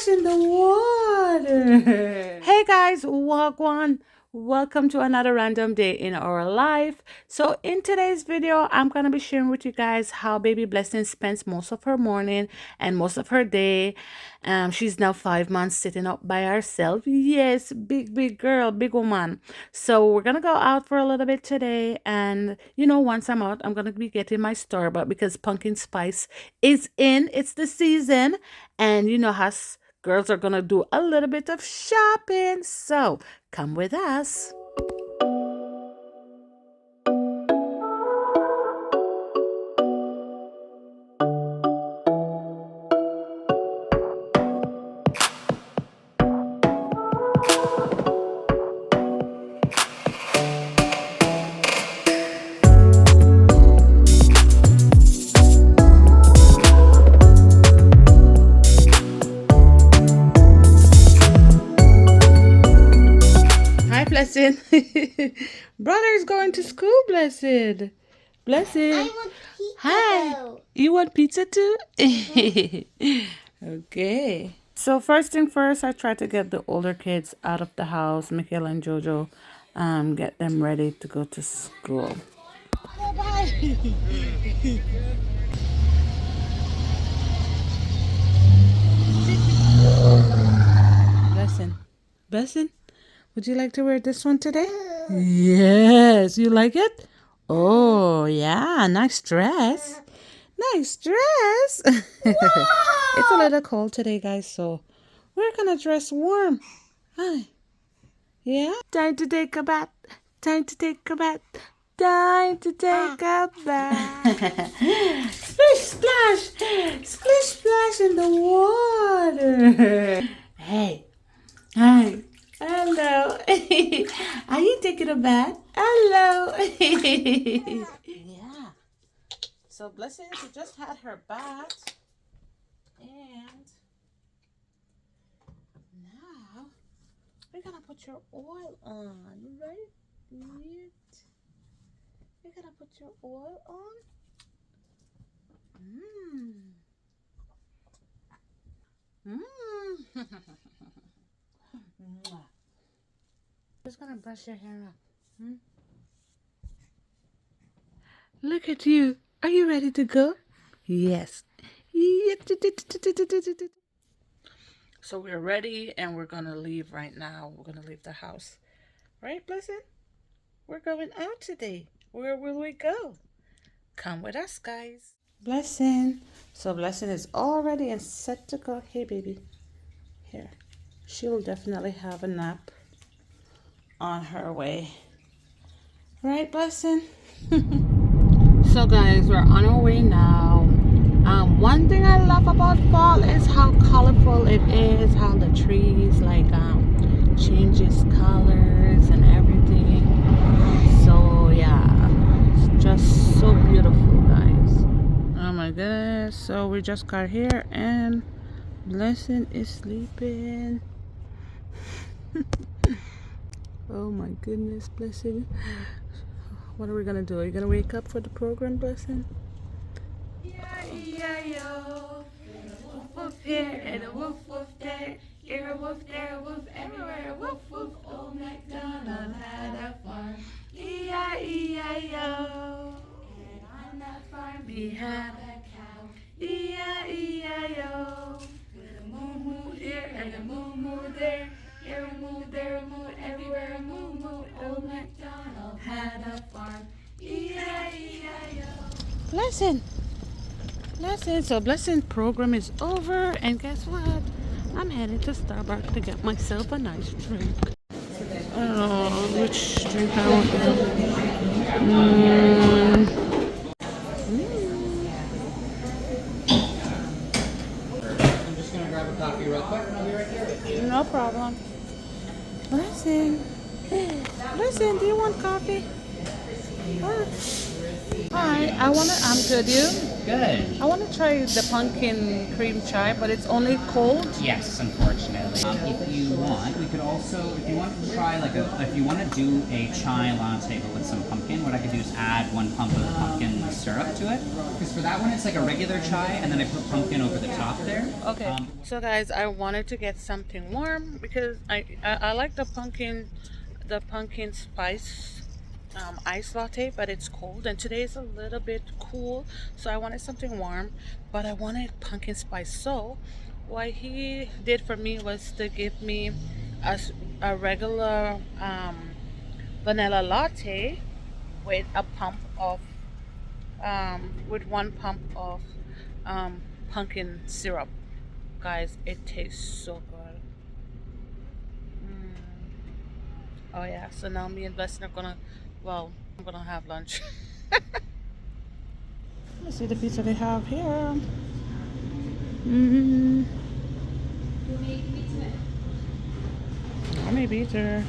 splash in the water. Hey guys, Wagwan. Welcome to another random day in our life. So in today's video, I'm going to be sharing with you guys how baby Blessing spends most of her morning and most of her day. She's now 5 months sitting up by herself. Yes, big girl, big woman. So we're going to go out for a little bit today. And once I'm out, I'm going to be getting my Starbucks because pumpkin spice is in. It's the season. And us girls are going to do a little bit of shopping. So come with us. Hi, Blessed. Brother is going to school, Blessed. Blessed. I want pizza. Hi. Though. You want pizza too? Okay. So first thing first, I try to get the older kids out of the house, Michaela and Jojo, get them ready to go to school. Bye. Blessing. Blessing, would you like to wear this one today? Yes. You like it? Oh, yeah. Nice dress. Nice dress. It's a little cold today, guys, so we're gonna dress warm. Hi. Yeah? Time to take a bath. Time to take a bath. Time to take a bath. Splish splash. Splish splash in the water. Hey. Hi. Hello. Are you taking a bath? Hello. Yeah. So Blessing, she just had her bath. And now we're gonna put your oil on, right? You're gonna put your oil on. Mwah. Just gonna brush your hair up. Look at you. Are you ready to go? Yes. So we're ready and we're gonna leave right now. We're gonna leave the house. Right, Blessing? We're going out today. Where will we go? Come with us, guys. Blessing. So Blessing is all ready and set to go. Hey, baby. Here. She'll definitely have a nap on her way. Right, Blessing? So guys, we're on our way now. One thing I love about fall is how colorful it is, how the trees changes colors and everything. So yeah, it's just so beautiful, guys. Oh my goodness. So we just got here and Blessing is sleeping. Oh my goodness, Blessing. What are we gonna do? Are you gonna wake up for the program, Blessing? E-I-E-I-O. Woof woof here and a woof woof there. Here a woof, there a woof, everywhere a woof woof. Old MacDonald had a farm. E-I-E-I-O. And on that farm he had a cow. E-I-E-I-O. With a moo moo here and a moo moo there. Here a moo, there a moo, everywhere a moo moo. Old MacDonald had a farm. E-I-E-I-O. Blessing. Blessing. So Blessing program is over, and guess what? I'm heading to Starbucks to get myself a nice drink. I don't know which drink I want. I'm just gonna grab a coffee real quick and I'll be right there. No problem. Blessing. Blessing, do you want coffee? Hi, I'm good. You? Good. I wanna try the pumpkin cream chai, but it's only cold. Yes, unfortunately. If you want, we could also, if you want to try if you want to do a chai latte but with some pumpkin, what I could do is add 1 pump of pumpkin syrup to it. Because for that one, it's like a regular chai, and then I put pumpkin over the top there. Okay. So guys, I wanted to get something warm because I like the pumpkin spice ice latte, but it's cold and today is a little bit cool, so I wanted something warm, but I wanted pumpkin spice. So what he did for me was to give me a regular vanilla latte with a pump of with 1 pump of pumpkin syrup. Guys, it tastes so good. Oh yeah, so now me and Blessing are gonna, well, I'm gonna have lunch. Let's see the pizza they have here. Mm-hmm. Yummy pizza.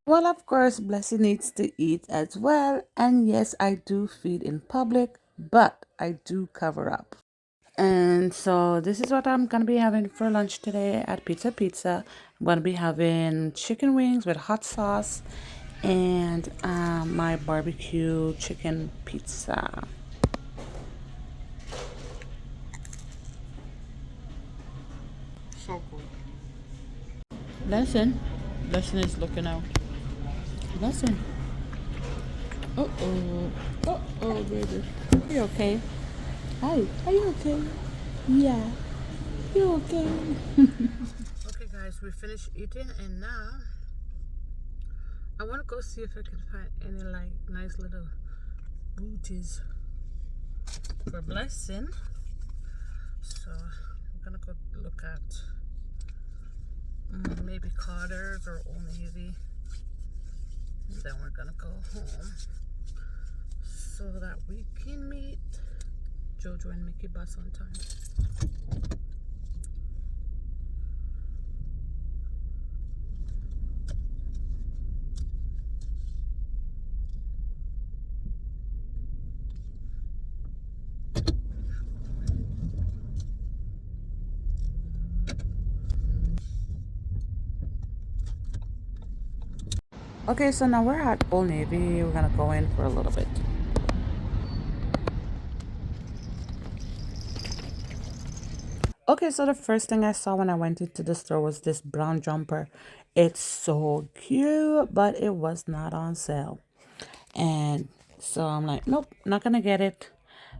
Well, of course, Blessing needs to eat as well. And yes, I do feed in public, but I do cover up. And so this is what I'm gonna be having for lunch today at Pizza Pizza. I'm gonna be having chicken wings with hot sauce and my barbecue chicken pizza. So good. Lesson. Lesson is looking out. Lesson. Uh-oh. Uh-oh, baby. Are you okay? Hi. Are you okay? Yeah. You okay? Okay, guys, we finished eating and now I want to go see if I can find any like nice little booties for Blessing. So I'm gonna go look at maybe Carter's or Old Navy, and then we're gonna go home so that we can meet Jojo and Mickey bus on time. Okay, so now we're at Old Navy. We're gonna go in for a little bit. Okay, so the first thing I saw when I went into the store was this brown jumper. It's so cute, but it was not on sale. And so I'm like, nope, not gonna get it.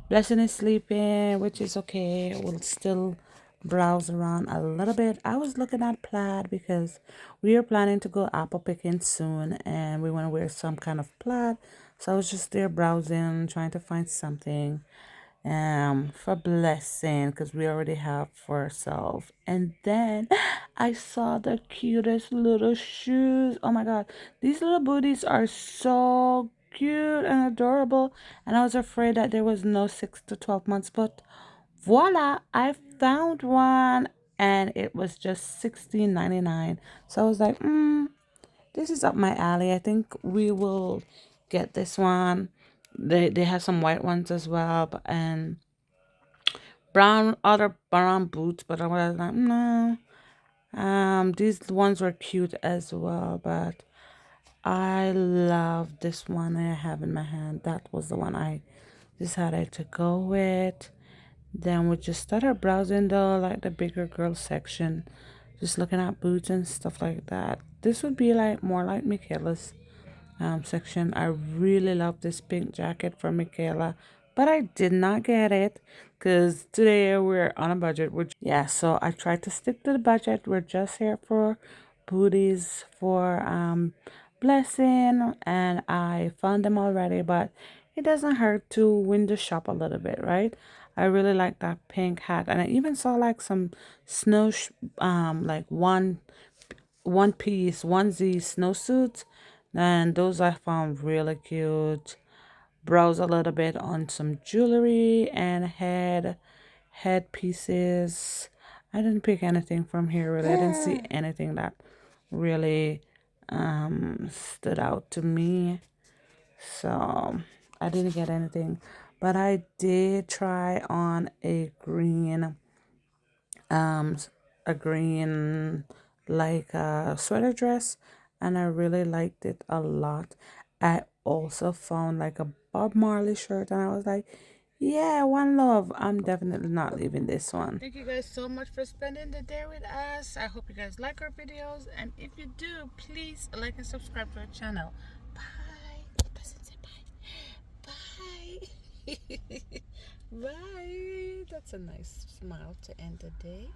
Blessing is sleeping, which is okay. We'll still browse around a little bit. I was looking at plaid because we are planning to go apple picking soon and we want to wear some kind of plaid. So I was just there browsing, trying to find something for Blessing because we already have for ourselves. And then I saw the cutest little shoes. Oh my god, these little booties are so cute and adorable, and I was afraid that there was no 6 to 12 months, but voila, I found one and it was just 16.99. So I was like, this is up my alley. I think we will get this one. They have some white ones as well, and other brown boots, but I was like, no. These ones were cute as well, but I love this one I have in my hand. That was the one I decided to go with. Then we just started browsing like the bigger girl section, just looking at boots and stuff like that. This would be like more like Michaela's section. I really love this pink jacket from Michaela, but I did not get it because today we're on a budget. Yeah, so I tried to stick to the budget. We're just here for booties for Blessing, and I found them already, but it doesn't hurt to window shop a little bit, right? I really like that pink hat, and I even saw like some like one piece onesie snowsuits, and those I found really cute. Browse a little bit on some jewelry and head pieces. I didn't pick anything from here really. I didn't see anything that really stood out to me. So I didn't get anything, but I did try on um a green like sweater dress, and I really liked it a lot. I also found like a Bob Marley shirt, and I was like, yeah, one love. I'm definitely not leaving this one. Thank you guys so much for spending the day with us. I hope you guys like our videos, and if you do, please like and subscribe to our channel. Bye. Doesn't say bye. Bye. Bye. That's a nice smile to end the day.